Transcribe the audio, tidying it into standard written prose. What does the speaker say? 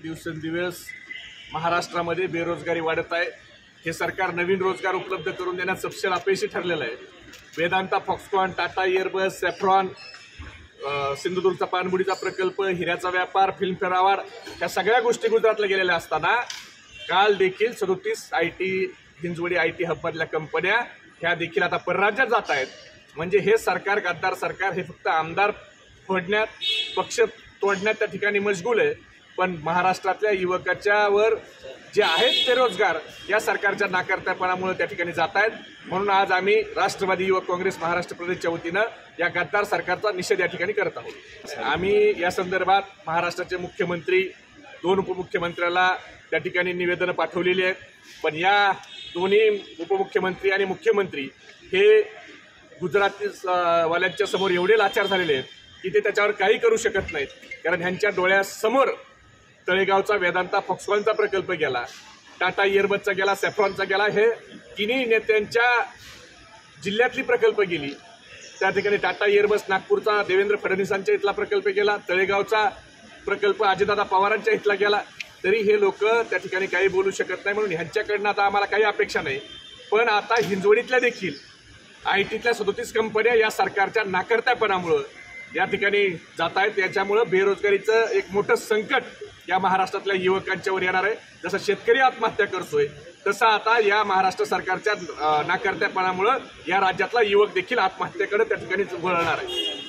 की दिवसेंदिवस महाराष्ट्रामध्ये बेरोजगारी वाढत आहे। हे सरकार नवीन रोजगार उपलब्ध करून देण्यात सपशेल अपयशी ठरलेलं आहे। Vedanta, Foxconn, Tata Airbus, Safran, सिंधुदुर्गचा पाणबुडीचा प्रकल्प, हिऱ्याचा व्यापार, फिल्मफेअर अवॉर्ड या सगळ्या गोष्टी गुजरातला गेलेल्या असताना काल देखील 37 IT हिंजवडी IT हबमधल्या कंपन्या ह्या देखील आता परराज्यात जात आहेत। म्हणजे हे सरकार, गद्दार सरकार, हे फक्त आमदार फोडण्यात, पक्ष तोडण्यात त्या ठिकाणी मशगूल आहे। पण महाराष्ट्रातल्या युवकाच्यावर जे आहेत ते रोजगार या सरकारच्या नाकारत्यापणामुळे त्या ठिकाणी जात आहेत। म्हणून आज आम्ही राष्ट्रवादी युवक काँग्रेस महाराष्ट्र प्रदेशच्या वतीनं या गद्दार सरकारचा निषेध या ठिकाणी करत आहोत। आम्ही या संदर्भात महाराष्ट्राचे मुख्यमंत्री, 2 उपमुख्यमंत्र्याला त्या ठिकाणी निवेदनं पाठवलेली आहेत। पण या दोन्ही उपमुख्यमंत्री आणि मुख्यमंत्री हे गुजराती वाल्यांच्या समोर एवढे लाचार झालेले आहेत की ते त्याच्यावर काही करू शकत नाहीत। कारण ह्यांच्या डोळ्यासमोर तळेगावचा वेदांता, फॉक्सकॉनचा प्रकल्प गेला, टाटा एअरबसचा गेला, सेफ्रॉनचा गेला, हे तिन्ही नेत्यांच्या जिल्ह्यातली प्रकल्प गेली। त्या ठिकाणी टाटा एअरबस नागपूरचा देवेंद्र फडणवीसांच्या इथला प्रकल्प गेला, तळेगावचा प्रकल्प अजितदादा पवारांच्या इथला गेला। तरी हे लोक त्या ठिकाणी काही बोलू शकत नाही। म्हणून ह्यांच्याकडनं आता आम्हाला काही अपेक्षा नाही। पण आता हिंजवडीतल्या देखील ITतल्या 37 कंपन्या या सरकारच्या नाकारत्यापणामुळं या ठिकाणी जात आहेत। याच्यामुळं बेरोजगारीचं एक मोठं संकट या महाराष्ट्रातल्या युवकांच्यावर येणार आहे। जसं शेतकरी आत्महत्या करतोय तसं आता या महाराष्ट्र सरकारच्या नाकारत्यापणामुळं या राज्यातला युवक देखील आत्महत्येकडे त्या ठिकाणी वळणार आहे।